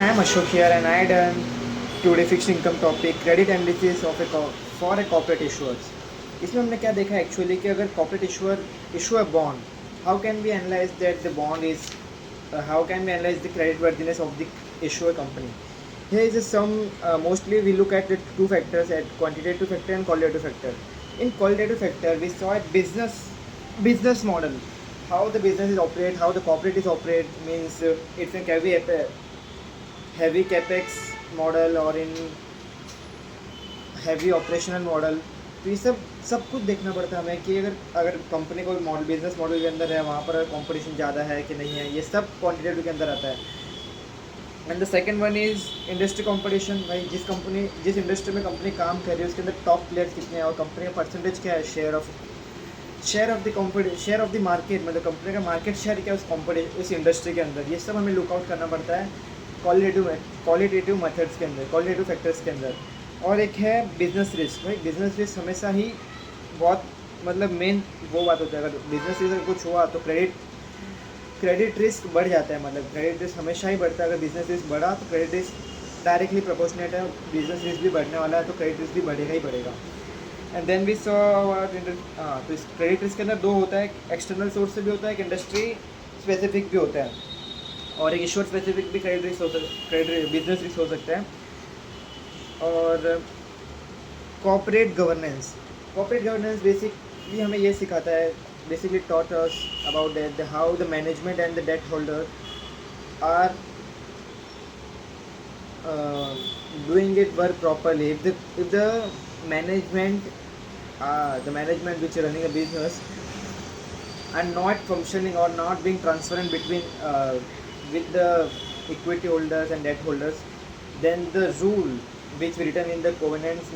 I'm Ashok here and I done today fixed income topic credit analysis of for a corporate issuers. इसमें हमने क्या देखा actually कि अगर corporate issuer issue a bond, how can we analyze that the bond is how can we analyze the credit worthiness of the issuer company? Here is some mostly we look at the two factors at quantitative factor and qualitative factor. In qualitative factor we saw a business model, how the business is operate, how the corporate is operate means it's a heavy capex model और in heavy operational model. तो ये सब कुछ देखना पड़ता है हमें कि अगर कंपनी कोई मॉडल बिजनेस मॉडल के अंदर है वहाँ पर कंपटीशन ज़्यादा है कि नहीं है, ये सब क्वान्टिटेटिव के अंदर आता है. And the second one is industry competition. भाई जिस इंडस्ट्री में कंपनी काम कर रही है उसके अंदर टॉप प्लेयर्स कितने हैं और कंपनी का परसेंटेज क्या है, शेयर ऑफ द मार्केट, मतलब कंपनी का मार्केट शेयर क्या है उस इंडस्ट्री के अंदर. ये सब हमें लुकआउट करना पड़ता है क्वालिटेटिव मेथड्स के अंदर, क्वालिटेटिव फैक्टर्स के अंदर. और एक है बिजनेस रिस्क. भाई बिजनेस रिस्क हमेशा ही बहुत मतलब मेन वो बात होता है. अगर बिजनेस रिस्क कुछ हुआ तो क्रेडिट रिस्क बढ़ जाता है. मतलब क्रेडिट रिस्क हमेशा ही बढ़ता है. अगर बिजनेस रिस्क बढ़ा तो क्रेडिट रिस्क डायरेक्टली प्रोपोर्शनेट है. बिजनेस रिस्क भी बढ़ने वाला है तो क्रेडिट रिस्क भी बढ़ेगा ही बढ़ेगा. एंड देन वी सॉ तो इस क्रेडिट रिस्क के अंदर दो होता है, एक एक्सटर्नल सोर्स से भी होता है, एक इंडस्ट्री स्पेसिफिक भी होता है और एक इश्योर स्पेसिफिक भी क्रेडिट रिस्क हो सकता है, क्रेडिट बिजनेस रिस्क हो सकता है. और कॉर्पोरेट गवर्नेंस बेसिकली हमें ये सिखाता है, basically taught us about that how the management and the debt holder are doing it work properly. If the management which is running a business are not functioning or not being transparent between with the equity holders and debt holders, then the rule which written in the convenience.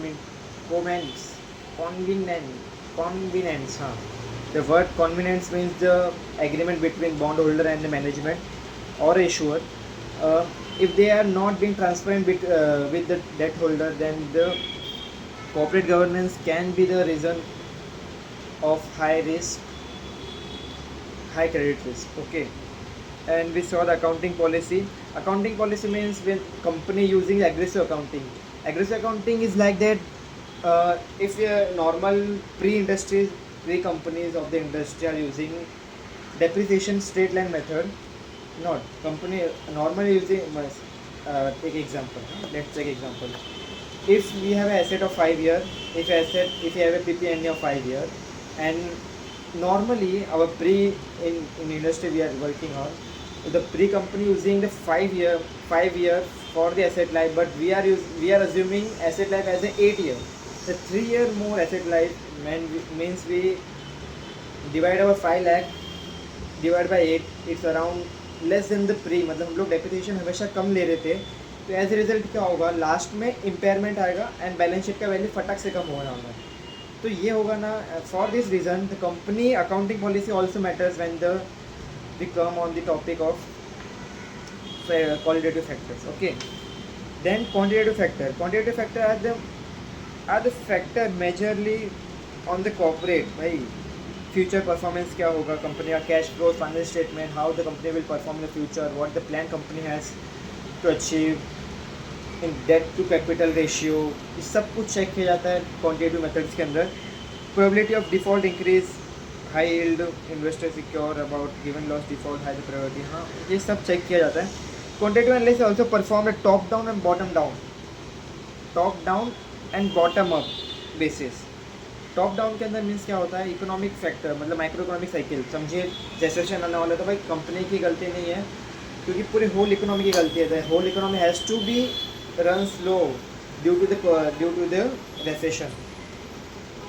The word convenience means the agreement between bondholder and the management or issuer. If they are not being transparent with the debt holder, then the corporate governance can be the reason of high credit risk. Okay. And we saw the accounting policy. Accounting policy means when company using aggressive accounting is like that. If a normal pre companies of the industry are using depreciation straight line method, not company normally using take example. Let's take example. If we have an asset of 5 year, if we have a PP&E of 5 year, and normally our in industry we are working on the pre company using the 5 year for the asset life, but we are assuming asset life as an 8 year. The 3 year more asset life means we divide our 5 lakh divide by 8, it's around less than the pre. मतलब हम लोग depreciation हमेशा कम ले रहे थे, तो as a result क्या होगा, लास्ट में इम्पेयरमेंट आएगा एंड बैलेंस शीट का वैल्यू फटक से कम होना होगा. तो ये होगा ना. For this reason the company accounting policy also matters when we come on the topic of qualitative factors. Okay, then quantitative factor are the factor majorly on the corporate. भाई फ्यूचर परफॉर्मेंस क्या होगा company का, cash flow, financial statement, how the company will perform in the future, what the plan company has to achieve in debt to capital ratio. ये सब कुछ check किया जाता है क्वान्टिटेटिव मेथड्स के अंदर. Probability of default increase, high yield, investor secure about given loss default, high priority. हाँ, ये सब चेक किया जाता है. Quantitative analysis also perform top down and bottom up basis. Top down के अंदर मीन्स क्या होता है, इकोनॉमिक फैक्टर, मतलब माइक्रो इकोनॉमिक साइकिल. समझिए रिसेशन आने वाला, तो भाई कंपनी की गलती नहीं है क्योंकि पूरे होल इकोनॉमी की गलती है. Whole economy has to be run slow due to the recession.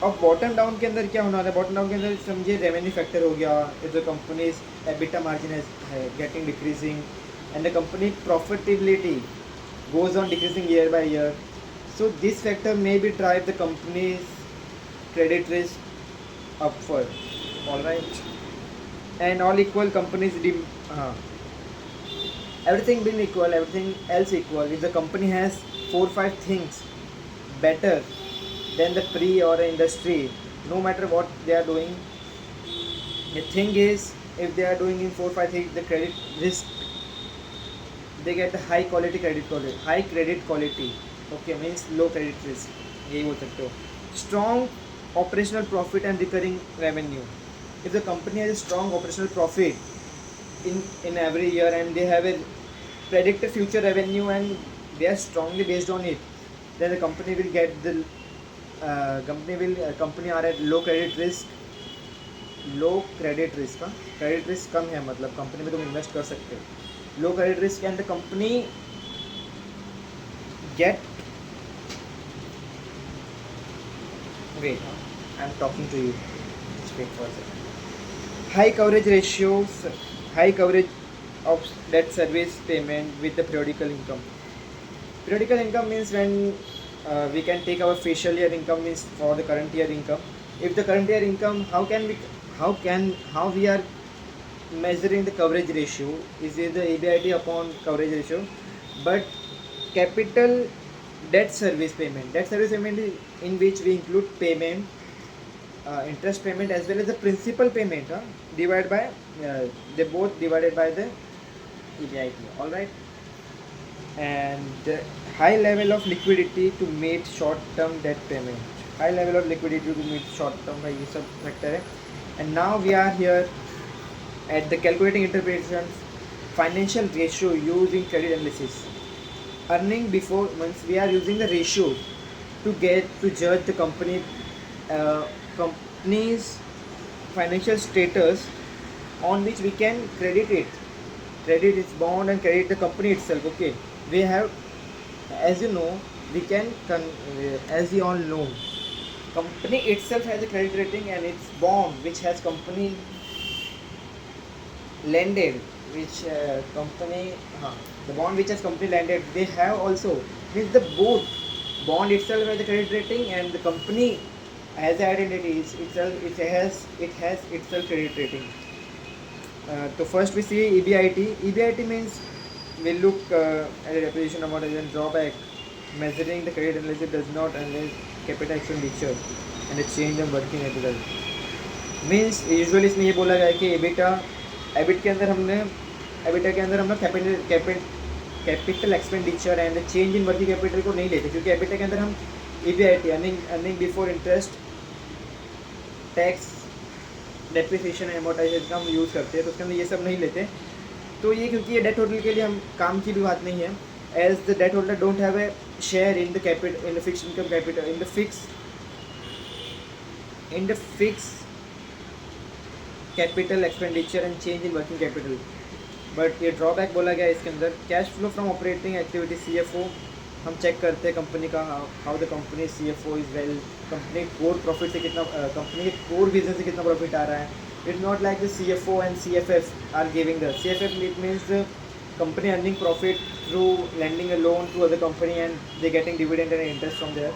अब बॉटम डाउन के अंदर क्या होना है, बॉटम डाउन के अंदर समझिए रेवेन्यू फैक्टर हो गया. If the company's EBITDA margin है getting decreasing and the company profitability goes on decreasing year by year. So this factor may be drive the company's credit risk upward. All right, and all equal companies everything being equal, everything else equal. If the company has 4-5 things better than the pre or industry, no matter what they are doing, the thing is if they are doing in 4-5 things, the credit risk they get the high quality credit quality, high credit quality. Okay, means low credit risk, यही बोल सकते हो. Strong operational profit and recurring revenue. If the company has a strong operational profit in every year and they have a predicted future revenue and they are strongly based on it, then the company will get the company are at low credit risk. Low credit risk का credit risk कम है, मतलब company में तुम invest कर सकते हो. Low credit risk and the company get wait I am talking to you speak for second. High coverage ratios, high coverage of debt service payment with the periodical income. Periodical income means when we can take our facial year income means for the current year income. If the current year income, how we are measuring the coverage ratio is the EBIT upon coverage ratio. But capital debt service payment in which we include payment, interest payment as well as the principal payment divided by they both divided by the EBIT. All right. And high level of liquidity to meet short term debt payment. High level of liquidity to meet short term का ये सब factor है. And now we are here at the calculating interpretation financial ratio used in credit analysis. Earning before means we are using the ratios to judge the company's financial status on which we can credit its bond and credit the company itself. Okay, we have, as you know, we can as you all know, company itself has a credit rating and its bond which has company lended, which the bond which has company lended, they have also, means the both bond itself has a credit rating and the company as identity it has itself credit rating. So first we see EBIT. EBIT means we look at a depreciation amount as a drawback. Measuring the credit analysis does not analyze capital expenditure and a change in working capital. Means usually इसमें ये बोला गया है कि EBIT के अंदर हमने capital expenditure and change in working capital को नहीं लेते, क्योंकि EBITDA के अंदर हम EBIT earning before interest tax depreciation amortisation का हम यूज़ करते हैं, तो उसके अंदर ये सब नहीं लेते. तो ये क्योंकि ये डेट होल्डर के लिए हम काम की भी बात नहीं है, as the debt holder don't have a share in the capital, in the fix income capital, in the fix capital expenditure and change in working capital. But ये ड्रॉबैक बोला गया इसके अंदर. Cash flow from operating activity CFO हम check करते हैं company का, how the company CFO is well, company core profit से कितना, कंपनी के कोर बिजनेस से कितना प्रॉफिट आ रहा है. It's not like the CFO and CFF are giving the CFF, it means the company earning profit through lending a loan to other company and they getting dividend and interest from there.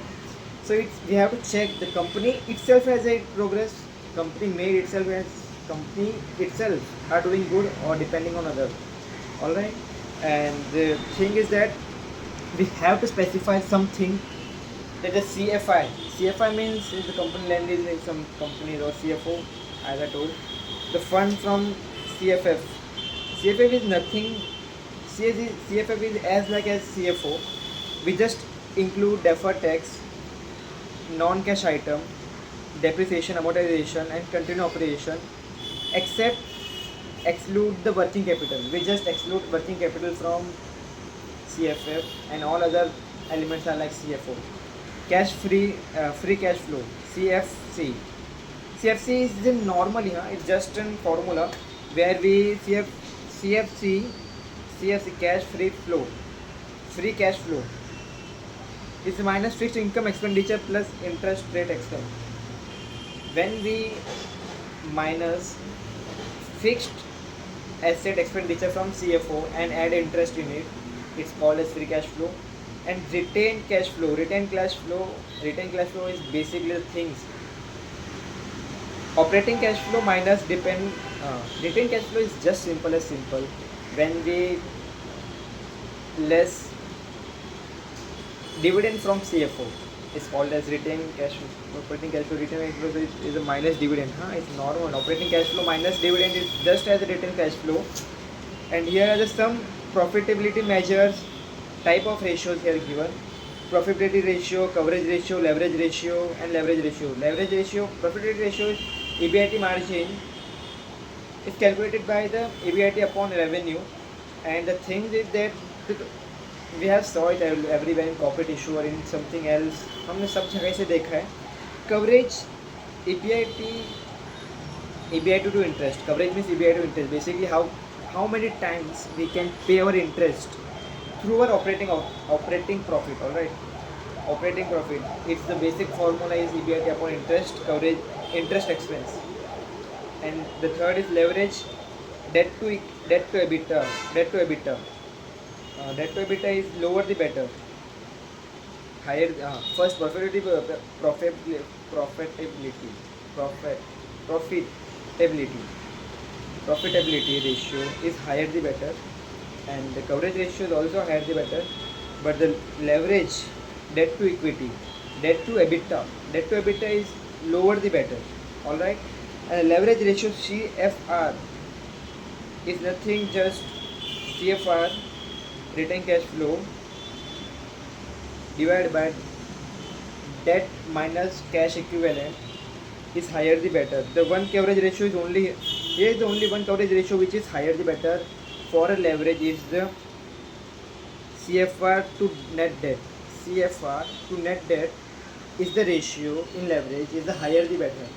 So we have to check the company itself has a progress, company itself are doing good or depending on others. All right. And the thing is that we have to specify something that the CFI means is the company lending in some companies, or CFO as I told, the fund from CFF is nothing. CFF is as like as CFO. We just include deferred tax, non-cash item, depreciation, amortization and continuing operation, except exclude the working capital. We just exclude working capital from CFF and all other elements are like CFO. Free cash flow, CFC. CFC is the normally, it's just a formula where we CFC cash free cash flow is minus fixed income expenditure plus interest rate expense. When we minus fixed asset expenditure from CFO and add interest in it, it's called as free cash flow. And retained cash flow is basically the things. Operating cash flow minus retained cash flow is just simple. When we less dividend from CFO, it's called as retained cash flow. Operating cash flow, retained cash flow is a minus dividend. It's normal. Operating cash flow minus dividend is just as a retained cash flow. And here are the some profitability measures type of ratios here given. Profitability ratio, coverage ratio, leverage ratio, and leverage ratio. Leverage ratio, profitability ratio is EBIT margin is calculated by the EBIT upon revenue, and the thing is that we have saw it everywhere in corporate issue or in something else. हमने सब जगह से देखा है. Coverage EBIT to interest. Coverage means EBIT to interest. Basically, how many times we can pay our interest through our operating profit. All right, operating profit. It's the basic formula is EBIT upon interest, coverage, interest expense. And the third is leverage, debt to EBITDA. Debt to EBITDA. Debt to EBITDA is lower the better. Higher first profitability, profitability ratio is higher the better, and the coverage ratio is also higher the better. But the leverage, debt to equity, debt to EBITDA is lower the better. All right, and leverage ratio CFR is nothing just CFR, retained cash flow, divided by debt minus cash equivalent is higher the better. The one coverage ratio is only, here is the only one coverage ratio which is higher the better for a leverage is the CFR to net debt. CFR to net debt is the ratio in leverage is the higher the better.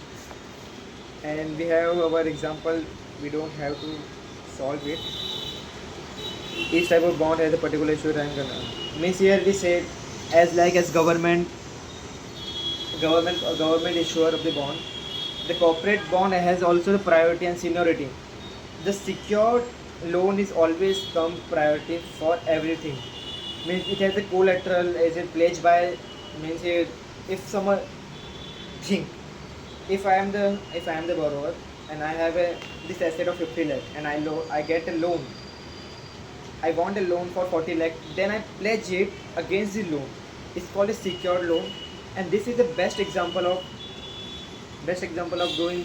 And we have our example, we don't have to solve it. Each type of bond has a particular issue rank. Means here we say as government issuer of the bond, the corporate bond has also the priority and seniority. The secured loan is always come priority for everything. Means it has a collateral as it pledged by, means here, if someone think, if I am the borrower and I have this asset of 50 lakh and I get a loan, I want a loan for 40 lakh, then I pledge it against the loan. It's called a secured loan, and this is the best example of doing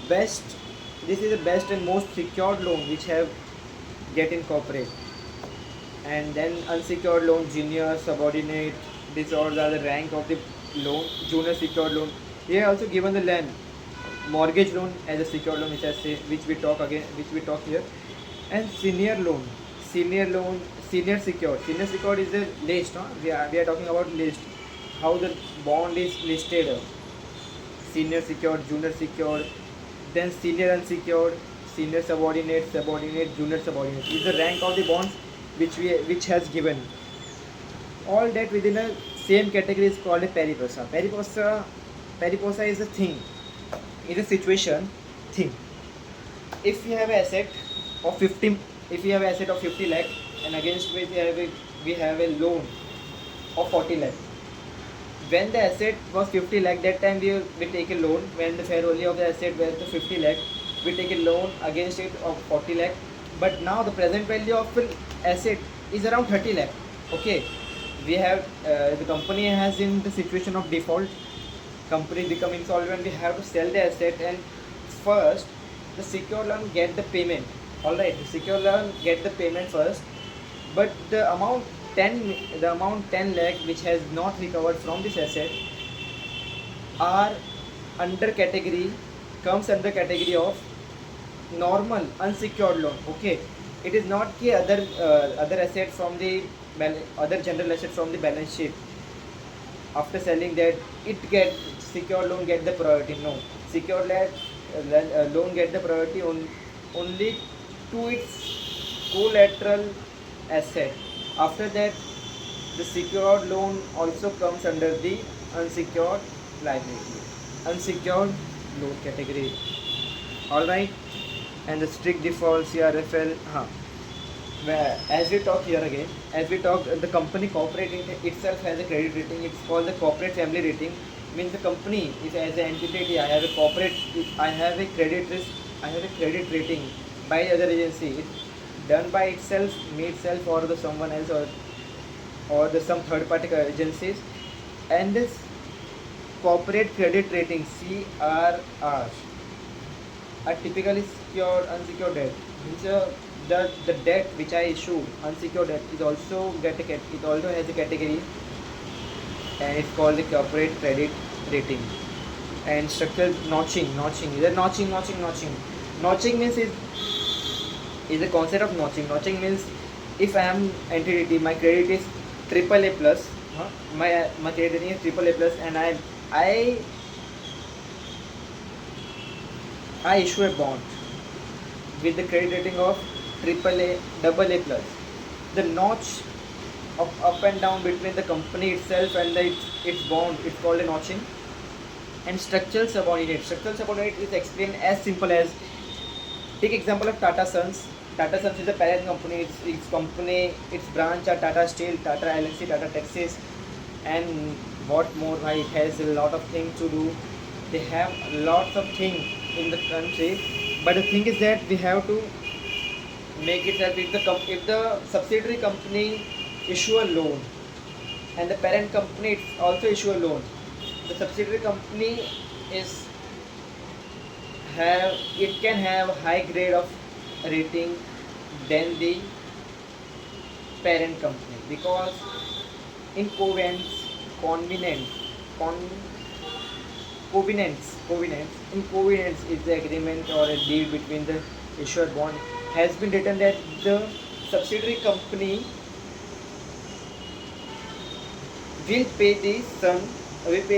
best. This is the best and most secured loan which have get in corporate. And then unsecured loan, junior, subordinate, these all are the rank of the loan. Junior secured loan. Here also given the land, mortgage loan as a secured loan, which we talk here, and senior secured. Senior secured is the list. We are talking about list. How the bond is listed. Senior secured, junior secured, then senior unsecured, senior subordinate, junior subordinate. This is the rank of the bonds which has given. All that within a same category is called a pari passu. Pari passu is a thing, is a situation thing. If you have an asset of 50 lakh and against which we have a loan of 40 lakh. When the asset was 50 lakh, that time we take a loan. When the fair value of the asset was the 50 lakh, we take a loan against it of 40 lakh. But now the present value of the asset is around 30 lakh. Okay, we have the company has in the situation of default. Company become insolvent. We have to sell the asset, and first the secured loan get the payment. All right, the secured loan get the payment first, but the amount 10 lakh which has not recovered from this asset comes under category of normal unsecured loan. Okay, it is not the other asset from the other general asset from the balance sheet. After selling that, secured loan get the priority. No, secured loan get the priority only to its collateral asset. After that, the secured loan also comes under the unsecured liability, unsecured loan category. All right, and the strict default CRFL. As we talk here again, the company corporate itself has a credit rating. It's called the corporate family rating. Means the company is as an entity. I have a credit risk. I have a credit rating by other agency. It's done by itself, me itself, or the someone else, or the some third party agencies. And this corporate credit rating CRR are typically secured, unsecured debt. Means the debt which I issue, unsecured debt, is also it also has a category, and it's called the corporate credit rating. And structural notching is a notching means is the concept of notching. Notching means if I am entity, my credit is triple A plus, my credit rating is triple A plus, and I I issue a bond with the credit rating of triple A, double A plus. The notch of up and down between the company itself and its bond, it's called a notching. And structural subordinate. Structural subordinate is explained as simple as, take example of Tata Sons. Tata Sons is a parent company. Its branch are Tata Steel, Tata LNC, Tata Texas, and what more? It has a lot of things to do. They have lots of things in the country, but the thing is that we have to make it that if the subsidiary company issue a loan and the parent company also issue a loan, the subsidiary company is it can have high grade of rating than the parent company, because in covenants is the agreement or a deal between the issued bond, has been written that the subsidiary company will pay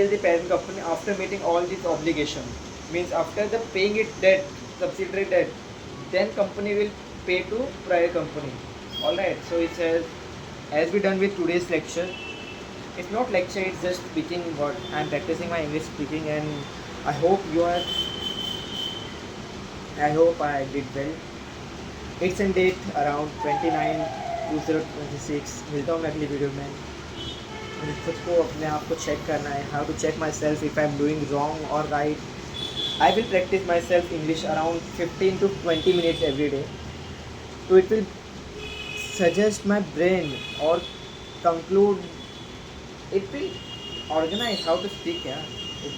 the parent company after meeting all these obligations. Means after the paying it debt, subsidiary debt, then company will pay to prior company. Alright, so it says, as we done with today's lecture, it's not lecture, it's just speaking what I'm practicing my English speaking, and I hope I did well. It's and date around 29/2026. मिलता हूँ मैं अगली video में. खुद को अपने आप को चेक करना है, how to check myself if I'm doing wrong or right. I will practice myself English around 15 to 20 minutes every day. So it will suggest my brain or conclude, it will organize how to speak. Yeah,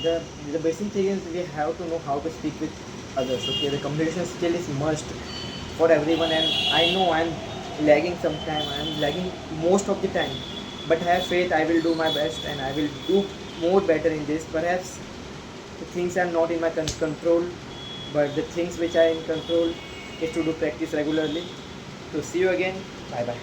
the basic thing is we have to know how to speak with others. Okay, the communication skill is must for everyone, and I know I'm lagging sometime. I'm lagging most of the time, but have faith. I will do my best, and I will do more better in this. Perhaps the things are not in my control, but the things which are in control is to do practice regularly. So see you again. Bye bye.